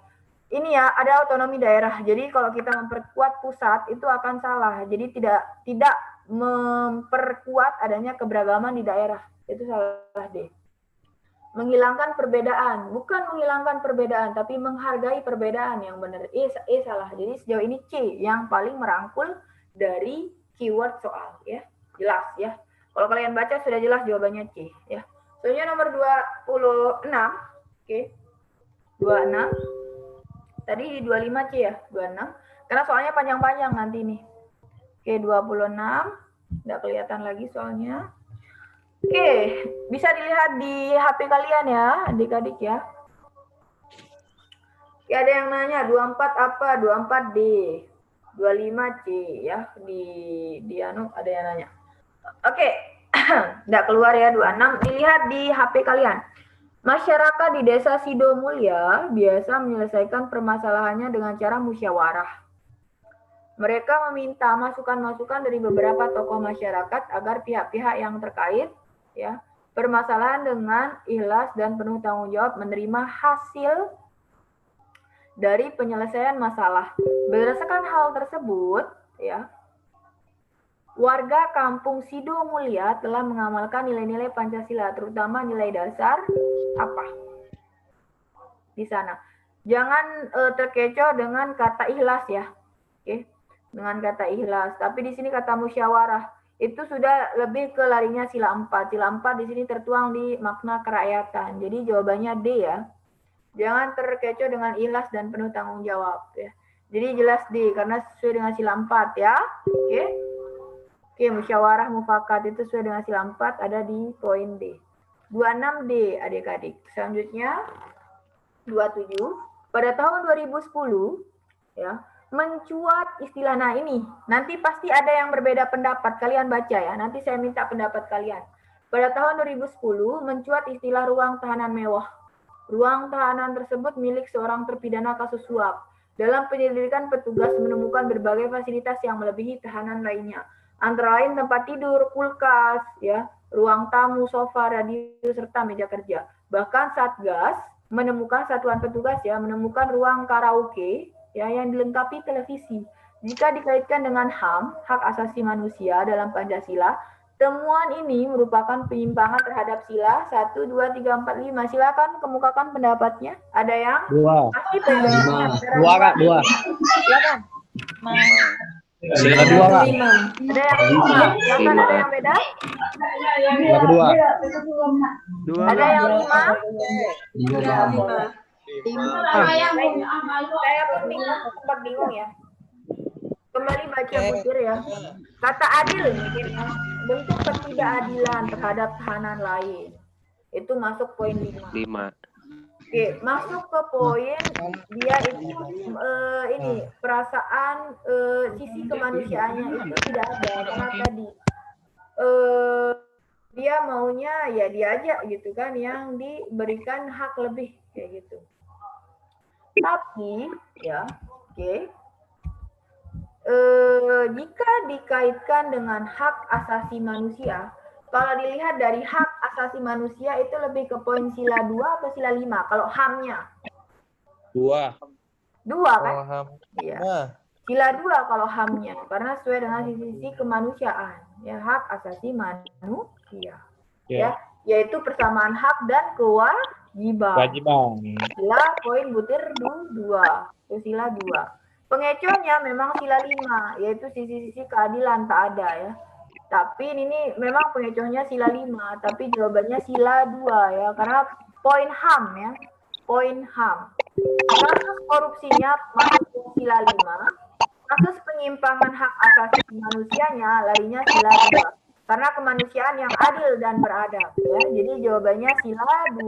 Ini ya, ada otonomi daerah. Jadi kalau kita memperkuat pusat itu akan salah. Jadi tidak memperkuat adanya keberagaman di daerah. Itu salah D. Menghilangkan perbedaan, bukan menghilangkan perbedaan, tapi menghargai perbedaan yang benar. E salah. Jadi sejauh ini C yang paling merangkul dari keyword soal, ya. Jelas ya. Kalau kalian baca sudah jelas jawabannya C, ya. Soalnya nomor 26, oke. 26. Tadi 25 C ya, 26. Karena soalnya panjang-panjang nanti nih. Oke, 26. Nggak kelihatan lagi soalnya. Oke, bisa dilihat di HP kalian ya, adik-adik ya. Oke, ada yang nanya 24 apa? 24D, 25C ya. Di anu ada yang nanya. Oke, nggak keluar ya 26. Dilihat di HP kalian. Masyarakat di Desa Sidomulya biasa menyelesaikan permasalahannya dengan cara musyawarah. Mereka meminta masukan-masukan dari beberapa tokoh masyarakat agar pihak-pihak yang terkait ya, permasalahan dengan ikhlas dan penuh tanggung jawab menerima hasil dari penyelesaian masalah. Berdasarkan hal tersebut, ya, warga kampung Sidomulya telah mengamalkan nilai-nilai Pancasila, terutama nilai dasar apa? Di sana. Jangan terkecoh dengan kata ikhlas ya. Oke. Dengan kata ikhlas. Tapi di sini kata musyawarah itu sudah lebih ke larinya sila 4. Sila 4 di sini tertuang di makna kerakyatan. Jadi jawabannya D ya. Jangan terkecoh dengan ikhlas dan penuh tanggung jawab ya. Jadi jelas D karena sesuai dengan sila 4 ya. Oke. Oke, musyawarah mufakat itu sesuai dengan sila 4 ada di poin D. 26D adik-adik. Selanjutnya 27. Pada tahun 2010 ya, mencuat istilah, nah ini nanti pasti ada yang berbeda pendapat, kalian baca ya, nanti saya minta pendapat kalian. Pada tahun 2010 mencuat istilah ruang tahanan mewah. Ruang tahanan tersebut milik seorang terpidana kasus suap. Dalam penyelidikan petugas menemukan berbagai fasilitas yang melebihi tahanan lainnya, antara lain tempat tidur, kulkas, ya, ruang tamu, sofa, radio, serta meja kerja. Bahkan Satgas menemukan satuan petugas ya menemukan ruang karaoke ya yang dilengkapi televisi. Jika dikaitkan dengan HAM, hak asasi manusia dalam Pancasila, temuan ini merupakan penyimpangan terhadap sila 1, 2, 3, 4, 5. Silakan kemukakan pendapatnya. Ada yang? 2. Pasti pendapatnya. 2 Kak, 2. Silakan. Sila 2 Kak. Ada yang 5. Silakan, ada yang beda? Sila kedua. Ada yang 5? 5. Saya pun bingung, sempat bingung ya. Kembali baca butir ya. Kata adil, bentuk ketidakadilan terhadap tahanan lain. Itu masuk poin 5. Oke, masuk ke poin dia itu ini perasaan sisi kemanusiaannya itu tidak ada karena tadi dia maunya ya dia aja gitu kan yang diberikan hak lebih kayak gitu. Tapi ya, oke. Jika dikaitkan dengan hak asasi manusia, kalau dilihat dari hak asasi manusia itu lebih ke poin sila 2 atau sila 5 kalau HAM-nya? 2. 2 kan? Iya. Sila 2 kalau HAM-nya karena sesuai dengan sisi kemanusiaan, ya hak asasi manusia. Ya, yaitu persamaan hak dan kewajiban. Sila poin butir 2, sila 2. Pengecohnya memang sila 5, yaitu sisi-sisi keadilan tak ada ya. Tapi ini memang pengecohnya sila 5, tapi jawabannya sila 2 ya, karena poin HAM ya. Poin HAM. Kasus korupsinya masuk ke sila 5, kasus penyimpangan hak asasi manusianya larinya sila 2. Karena kemanusiaan yang adil dan beradab ya. Jadi jawabannya sila 2.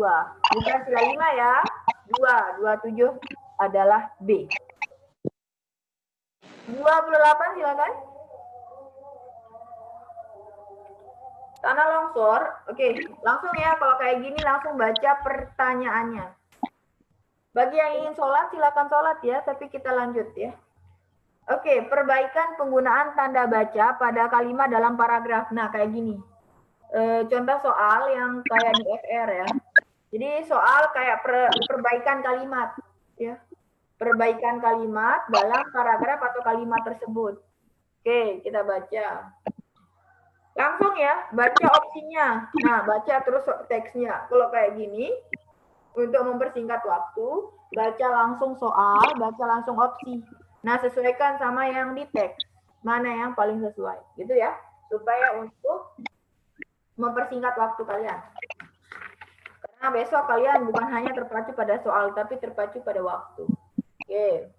Bukan sila 5 ya. 27 adalah B. 28 silakan. Tanah longsor. Oke, langsung ya kalau kayak gini langsung baca pertanyaannya. Bagi yang ingin sholat silakan sholat ya, tapi kita lanjut ya. Oke, perbaikan penggunaan tanda baca pada kalimat dalam paragraf. Nah, kayak gini. Contoh soal yang kayak di FR ya. Jadi soal kayak perbaikan kalimat ya. Perbaikan kalimat dalam paragraf atau kalimat tersebut. Oke, kita baca. Langsung ya, baca opsinya. Nah, baca terus teksnya. Kalau kayak gini, untuk mempersingkat waktu, baca langsung soal, baca langsung opsi. Nah, sesuaikan sama yang di teks. Mana yang paling sesuai. Gitu ya. Supaya untuk mempersingkat waktu kalian. Karena besok kalian bukan hanya terpacu pada soal, tapi terpacu pada waktu. Oke.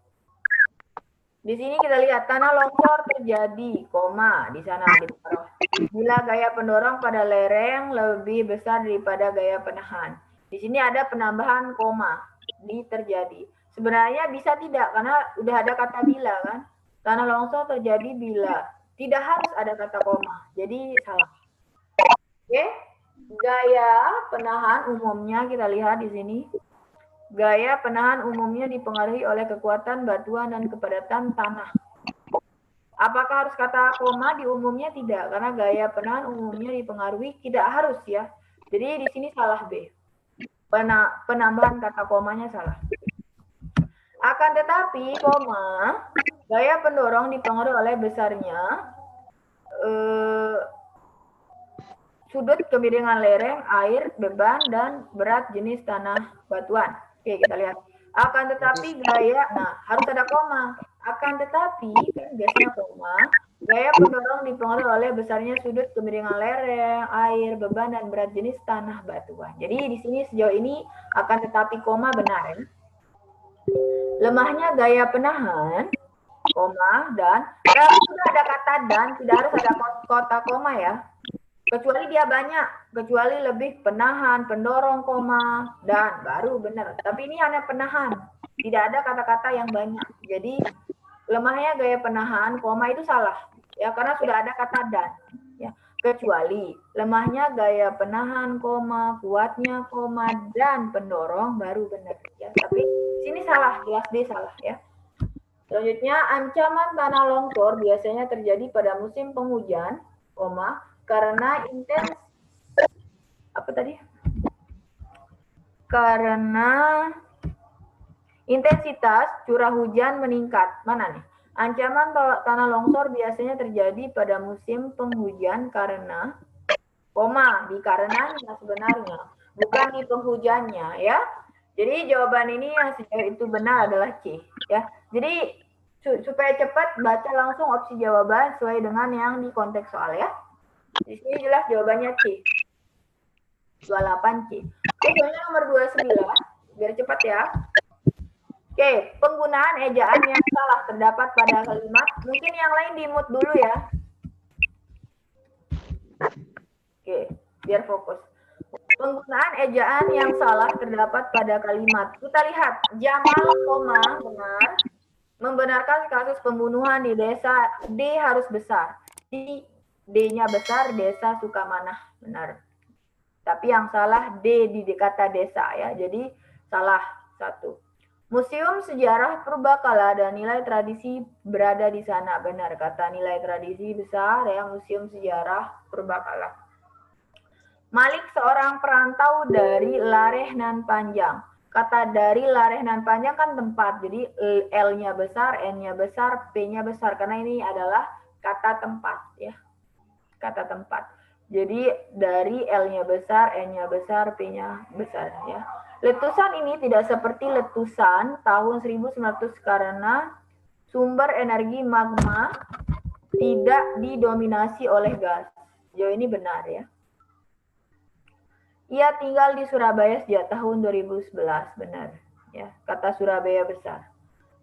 Di sini kita lihat tanah longsor terjadi, koma di sana ditaruh. Bila gaya pendorong pada lereng lebih besar daripada gaya penahan. Di sini ada penambahan koma di terjadi. Sebenarnya bisa tidak karena udah ada kata bila kan. Tanah longsor terjadi bila. Tidak harus ada kata koma. Jadi salah. Oke. Gaya penahan umumnya kita lihat di sini. Gaya penahan umumnya dipengaruhi oleh kekuatan batuan dan kepadatan tanah. Apakah harus kata koma di umumnya? Tidak, karena gaya penahan umumnya dipengaruhi tidak harus ya. Jadi di sini salah B. Penambahan kata komanya salah. Akan tetapi koma, gaya pendorong dipengaruhi oleh besarnya sudut kemiringan lereng, air, beban, dan berat jenis tanah batuan. Oke, kita lihat. Akan tetapi gaya, nah harus ada koma. Akan tetapi, kan biasanya koma, gaya pendorong dipengaruhi oleh besarnya sudut kemiringan lereng, air, beban, dan berat jenis tanah batuan. Jadi di sini sejauh ini akan tetapi koma benar ya. Lemahnya gaya penahan, koma, dan kalau sudah ada kata dan, tidak harus ada kota koma ya. Kecuali dia banyak, kecuali lebih penahan, pendorong, koma, dan baru benar. Tapi ini hanya penahan, tidak ada kata-kata yang banyak. Jadi lemahnya gaya penahan, koma itu salah, ya karena sudah ada kata dan. Ya. Kecuali lemahnya gaya penahan, koma, kuatnya, koma, dan pendorong baru benar. Ya. Tapi sini salah, jelas D salah ya. Selanjutnya, ancaman tanah longsor biasanya terjadi pada musim penghujan, koma, karena intensitas curah hujan meningkat. Mana nih? Ancaman tanah longsor biasanya terjadi pada musim penghujan karena, koma, di karenanya sebenarnya, bukan di penghujannya ya. Jadi jawaban ini yang sejauh itu benar adalah C ya. Jadi supaya cepat baca langsung opsi jawaban sesuai dengan yang di konteks soal ya. Di sini jelas jawabannya C. 28C. Oke, soalnya nomor 29 biar cepat ya. Oke, penggunaan ejaan yang salah terdapat pada kalimat. Mungkin yang lain di-mute dulu ya. Oke, biar fokus. Penggunaan ejaan yang salah terdapat pada kalimat. Kita lihat, Jamal, koma, benar. Membenarkan kasus pembunuhan di desa D harus besar. Di D-nya besar, desa Sukamanah, benar. Tapi yang salah D di kata desa ya, jadi salah satu. Museum Sejarah Purbakala dan nilai tradisi berada di sana, benar. Kata nilai tradisi besar ya, Museum Sejarah Purbakala. Malik seorang perantau dari Larehnan Panjang. Kata dari Larehnan Panjang kan tempat, jadi L-nya besar, N-nya besar, P-nya besar, karena ini adalah kata tempat ya. Kata tempat. Jadi dari L-nya besar, N-nya besar, P-nya besar ya. Letusan ini tidak seperti letusan tahun 1900 karena sumber energi magma tidak didominasi oleh gas. Sejauh ini benar ya. Ia tinggal di Surabaya sejak tahun 2011, benar ya. Kata Surabaya besar.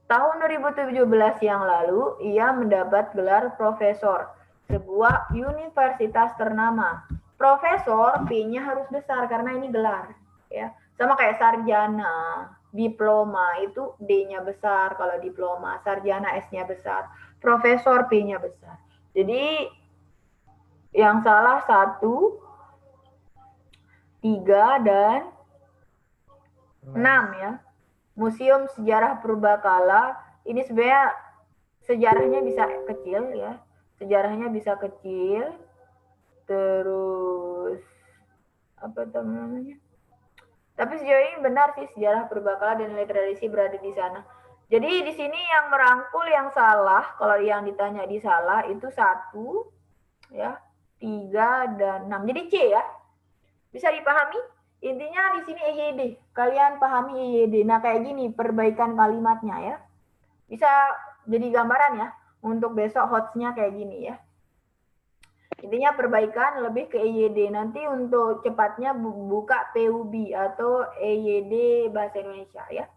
Tahun 2017 yang lalu ia mendapat gelar profesor sebuah universitas ternama. Profesor P-nya harus besar karena ini gelar ya. Sama kayak sarjana, diploma itu D-nya besar kalau diploma, sarjana S-nya besar, profesor P-nya besar. Jadi yang salah 1, 3, dan 6 ya. Museum Sejarah Purbakala ini sebenarnya sejarahnya bisa kecil ya. Sejarahnya bisa kecil. Terus apa namanya? Tapi sejauh ini benar sih sejarah Purbakala dan nilai tradisi berada di sana. Jadi di sini yang merangkul yang salah, kalau yang ditanya di salah itu 1 ya, 3 dan 6. Jadi C ya. Bisa dipahami? Intinya di sini EYD. Kalian pahami EYD. Nah, kayak gini perbaikan kalimatnya ya. Bisa jadi gambaran ya. Untuk besok hotsnya kayak gini ya. Intinya perbaikan lebih ke EYD. Nanti untuk cepatnya buka PUB atau EYD Bahasa Indonesia ya.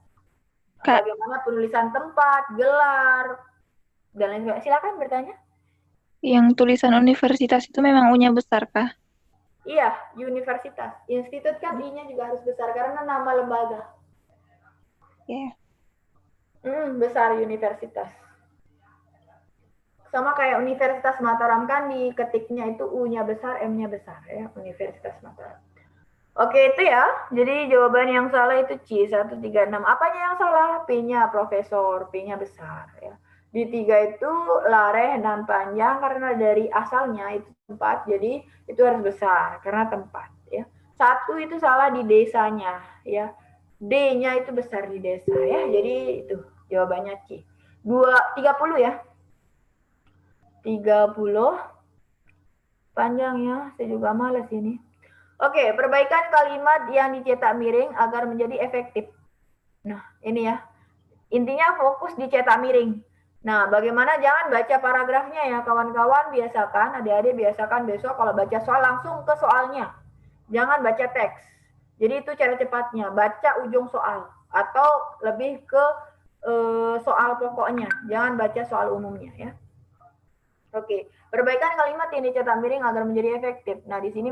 Bagaimana penulisan tempat, gelar, dan lain sebagainya. Silakan bertanya. Yang tulisan universitas itu memang U-nya besar kah? Iya, universitas. Institut kan I-nya juga harus besar karena nama lembaga. Ya. Besar universitas. Sama kayak Universitas Mataram kan di ketiknya itu U-nya besar, M-nya besar ya, Universitas Mataram. Oke, itu ya. Jadi jawaban yang salah itu C, 1, 3, 6. Apanya yang salah? P-nya profesor, P-nya besar ya. Di 3 itu Larehnan Panjang karena dari asalnya itu tempat, jadi itu harus besar karena tempat ya. 1 itu salah di desanya ya. D-nya itu besar di desa ya. Jadi itu jawabannya C. 30 ya. 30 panjang ya, saya juga malas ini. Oke, perbaikan kalimat yang dicetak miring agar menjadi efektif. Nah, ini ya. Intinya fokus di cetak miring. Nah, bagaimana jangan baca paragrafnya ya, kawan-kawan. Biasakan, adik-adik biasakan besok kalau baca soal langsung ke soalnya. Jangan baca teks. Jadi itu cara cepatnya, baca ujung soal. Atau lebih ke soal pokoknya. Jangan baca soal umumnya ya. Oke, perbaikan kalimat yang dicetak miring agar menjadi efektif. Nah, di sini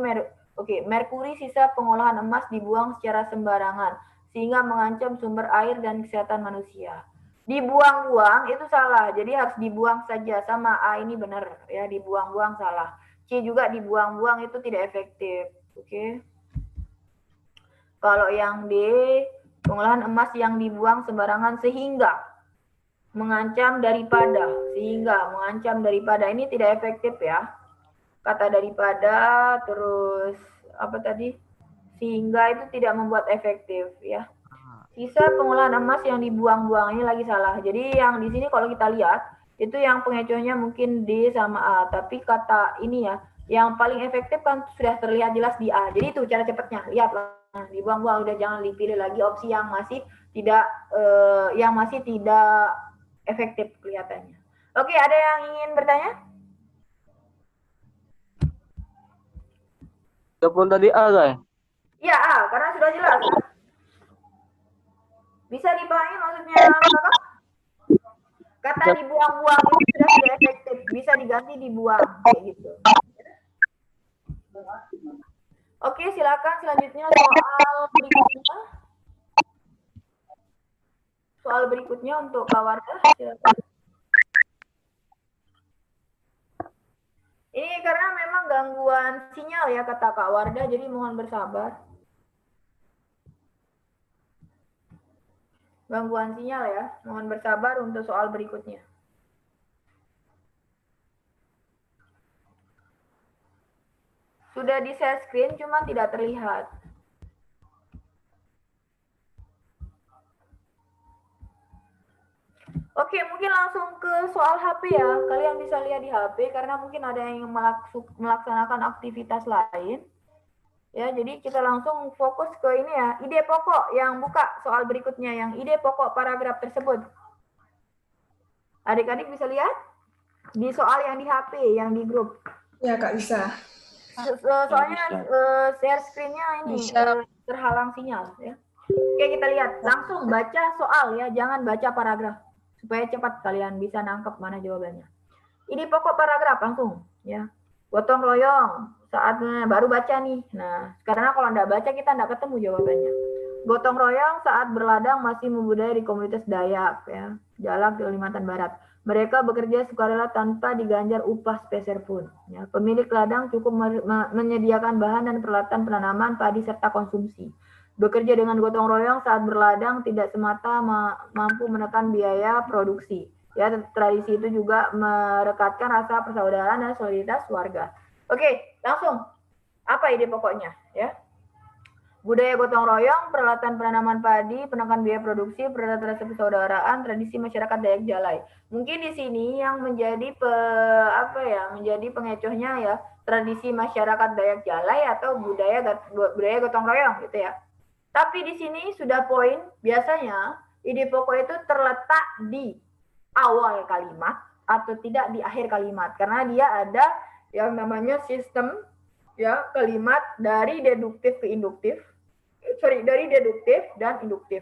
merkuri sisa pengolahan emas dibuang secara sembarangan sehingga mengancam sumber air dan kesehatan manusia. Dibuang-buang itu salah, jadi harus dibuang saja. Sama A ini benar ya, dibuang-buang salah. C juga dibuang-buang itu tidak efektif. Oke. Kalau yang D, pengolahan emas yang dibuang sembarangan sehingga mengancam daripada, sehingga mengancam daripada, ini tidak efektif ya. Kata daripada terus apa tadi? Sehingga itu tidak membuat efektif ya. Sisa pengolahan emas yang dibuang-buang ini lagi salah. Jadi yang di sini kalau kita lihat itu yang pengecohnya mungkin D sama A, tapi kata ini ya yang paling efektif kan sudah terlihat jelas di A. Jadi itu cara cepatnya. Lihatlah, dibuang-buang, udah jangan dipilih lagi opsi yang masih tidak efektif kelihatannya. Oke, ada yang ingin bertanya? Ataupun tadi A, guys. Iya, A, karena sudah jelas. Bisa dipahami maksudnya apa? Kata dibuang-buang itu sudah tidak efektif, bisa diganti dibuang kayak gitu. Oke, silakan selanjutnya soal berikutnya. Soal berikutnya untuk Kak Wardah, silakan. Ini karena memang gangguan sinyal ya kata Kak Wardah, jadi mohon bersabar. Gangguan sinyal ya, mohon bersabar untuk soal berikutnya. Sudah di share screen, cuma tidak terlihat. Oke, mungkin langsung ke soal HP ya. Kalian bisa lihat di HP karena mungkin ada yang melaksanakan aktivitas lain. Ya, jadi kita langsung fokus ke ini ya. Ide pokok yang buka soal berikutnya, yang ide pokok paragraf tersebut. Adik-adik bisa lihat di soal yang di HP, yang di grup. Ya, Kak, bisa. Soalnya share screen-nya ini terhalang sinyal ya. Oke, kita lihat. Langsung baca soal ya, jangan baca paragraf. Supaya cepat kalian bisa nangkep mana jawabannya. Ide pokok paragraf langsung ya. Gotong royong saat baru baca nih. Nah, karena kalau Anda baca kita tidak ketemu jawabannya. Gotong royong saat berladang masih membudaya di komunitas Dayak ya, Jalak Kalimantan Barat. Mereka bekerja sukarela tanpa diganjar upah sepeser pun. Ya, pemilik ladang cukup menyediakan bahan dan peralatan penanaman padi serta konsumsi. Bekerja dengan gotong royong saat berladang tidak semata mampu menekan biaya produksi. Ya, tradisi itu juga merekatkan rasa persaudaraan dan solidaritas warga. Oke, langsung. Apa ide pokoknya? Ya, budaya gotong royong, peralatan penanaman padi, penekan biaya produksi, rasa persaudaraan, tradisi masyarakat Dayak Jalai. Mungkin di sini yang menjadi menjadi pengecohnya ya tradisi masyarakat Dayak Jalai atau budaya gotong royong gitu ya. Tapi di sini sudah poin, biasanya ide pokok itu terletak di awal kalimat atau tidak di akhir kalimat. Karena dia ada yang namanya sistem ya kalimat dari deduktif ke induktif. Dari deduktif dan induktif.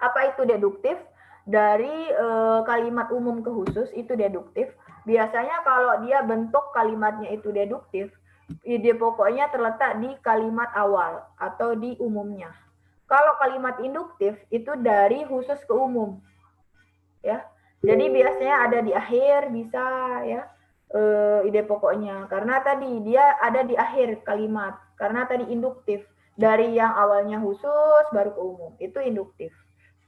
Apa itu deduktif? Dari kalimat umum ke khusus itu deduktif. Biasanya kalau dia bentuk kalimatnya itu deduktif, ide pokoknya terletak di kalimat awal atau di umumnya. Kalau kalimat induktif itu dari khusus ke umum. Ya. Jadi biasanya ada di akhir bisa ya ide pokoknya karena tadi dia ada di akhir kalimat karena tadi induktif dari yang awalnya khusus baru ke umum itu induktif.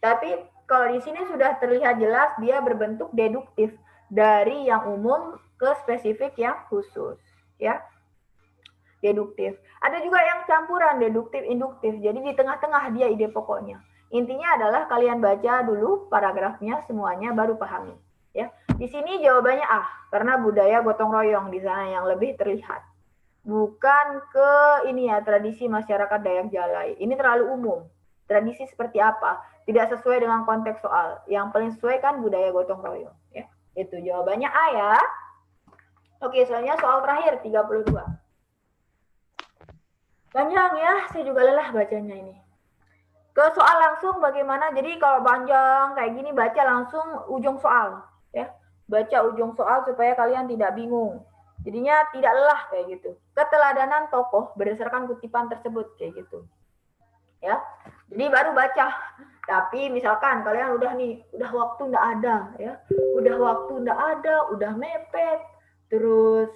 Tapi kalau di sini sudah terlihat jelas dia berbentuk deduktif dari yang umum ke spesifik yang khusus ya. Deduktif. Ada juga yang campuran deduktif induktif. Jadi di tengah-tengah dia ide pokoknya. Intinya adalah kalian baca dulu paragrafnya semuanya baru pahami ya. Di sini jawabannya A karena budaya gotong royong di sana yang lebih terlihat. Bukan ke ini ya tradisi masyarakat Dayak Jalai. Ini terlalu umum. Tradisi seperti apa? Tidak sesuai dengan konteks soal. Yang paling sesuai kan budaya gotong royong. Ya. Itu jawabannya A ya. Oke, soalnya soal terakhir 32. Panjang ya, saya juga lelah bacanya ini. Ke soal langsung bagaimana? Jadi kalau panjang kayak gini baca langsung ujung soal. Ya. Baca ujung soal supaya kalian tidak bingung. Jadinya tidak lelah kayak gitu. Keteladanan tokoh berdasarkan kutipan tersebut kayak gitu. Ya. Jadi baru baca. Tapi misalkan kalian udah waktu nggak ada ya. Udah waktu nggak ada, udah mepet, terus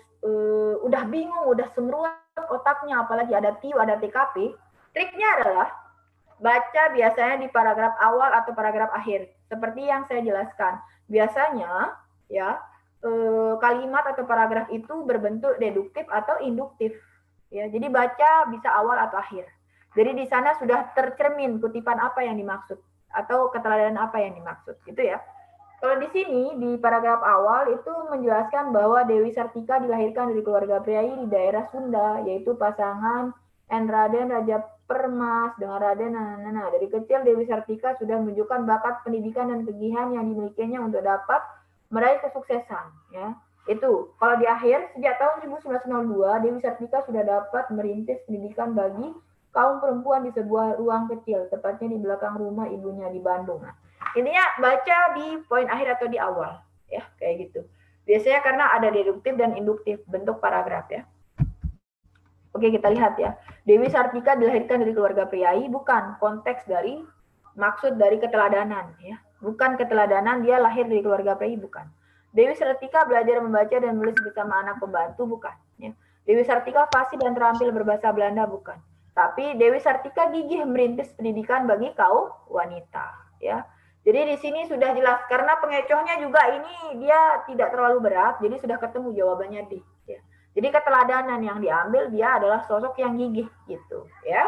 udah bingung, udah semruat otaknya, apalagi ada TIU, ada TKP. Triknya adalah baca biasanya di paragraf awal atau paragraf akhir. Seperti yang saya jelaskan. Biasanya ya kalimat atau paragraf itu berbentuk deduktif atau induktif. Ya, jadi baca bisa awal atau akhir. Jadi di sana sudah tercermin kutipan apa yang dimaksud atau keteladanan apa yang dimaksud, gitu ya. Kalau di sini di paragraf awal itu menjelaskan bahwa Dewi Sartika dilahirkan dari keluarga priai di daerah Sunda, yaitu pasangan Raden Raja Permas dengan Raden Nana. Dari kecil Dewi Sartika sudah menunjukkan bakat pendidikan dan kegiatan yang dimilikinya untuk dapat meraih kesuksesan. Ya. Itu kalau di akhir sejak tahun 1902 Dewi Sartika sudah dapat merintis pendidikan bagi kaum perempuan di sebuah ruang kecil, tepatnya di belakang rumah ibunya di Bandung. Nah, intinya baca di poin akhir atau di awal, ya kayak gitu. Biasanya karena ada deduktif dan induktif bentuk paragraf ya. Oke, kita lihat ya. Dewi Sartika dilahirkan dari keluarga priai, bukan konteks dari maksud dari keteladanan ya. Bukan keteladanan dia lahir dari keluarga priai, bukan. Dewi Sartika belajar membaca dan menulis bersama anak pembantu, bukan ya. Dewi Sartika fasih dan terampil berbahasa Belanda, bukan. Tapi Dewi Sartika gigih merintis pendidikan bagi kaum wanita, ya. Jadi di sini sudah jelas karena pengecohnya juga ini dia tidak terlalu berat, jadi sudah ketemu jawabannya D. Ya. Jadi keteladanan yang diambil dia adalah sosok yang gigih gitu, ya.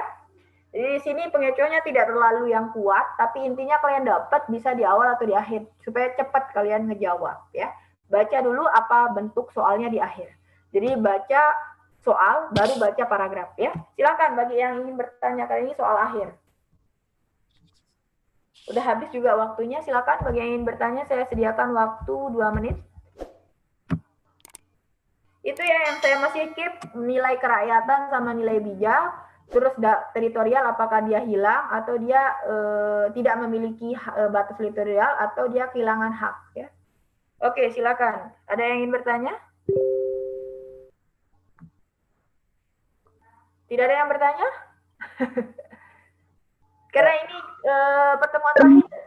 Jadi di sini pengecohnya tidak terlalu yang kuat, tapi intinya kalian dapat bisa di awal atau di akhir supaya cepat kalian ngejawab, ya. Baca dulu apa bentuk soalnya di akhir. Jadi baca soal, baru baca paragraf ya. Silakan bagi yang ingin bertanya kali ini soal akhir. Udah habis juga waktunya, silakan bagi yang ingin bertanya saya sediakan waktu 2 menit. Itu ya yang saya masih keep nilai kerakyatan sama nilai bijak, terus teritorial apakah dia hilang atau dia tidak memiliki batas teritorial atau dia kehilangan hak ya. Oke, silakan. Ada yang ingin bertanya? Tidak ada yang bertanya? Karena ini pertemuan terakhir.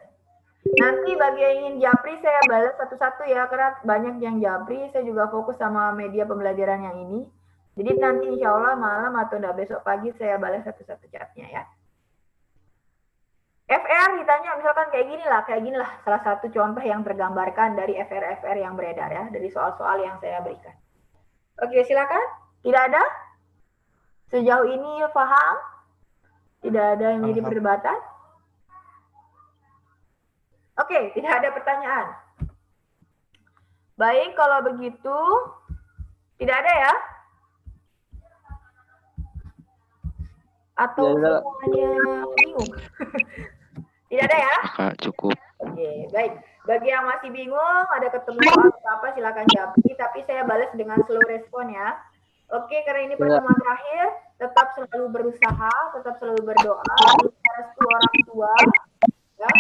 Nanti bagi yang ingin japri saya balas satu-satu ya, karena banyak yang japri. Saya juga fokus sama media pembelajaran yang ini. Jadi nanti insya Allah malam atau enggak besok pagi saya balas satu-satu chatnya ya. FR ditanya misalkan kayak gini lah salah satu contoh yang tergambarkan dari FR yang beredar ya, dari soal-soal yang saya berikan. Oke, silakan. Tidak ada? Sejauh ini paham? Tidak ada yang menjadi perdebatan? Oke, tidak ada pertanyaan. Baik, kalau begitu tidak ada ya? Atau semuanya bingung? Tidak ada ya? Cukup. Oke, baik. Bagi yang masih bingung, ada ketemu soal apa silakan jawab. Tapi saya balas dengan slow respon ya. Oke, karena ini pertemuan terakhir, tetap selalu berusaha, tetap selalu berdoa, restu orang tua, ya.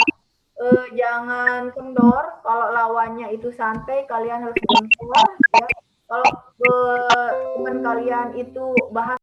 Jangan kendor. Kalau lawannya itu santai, kalian harus gentle, ya. Kalau teman kalian itu bahas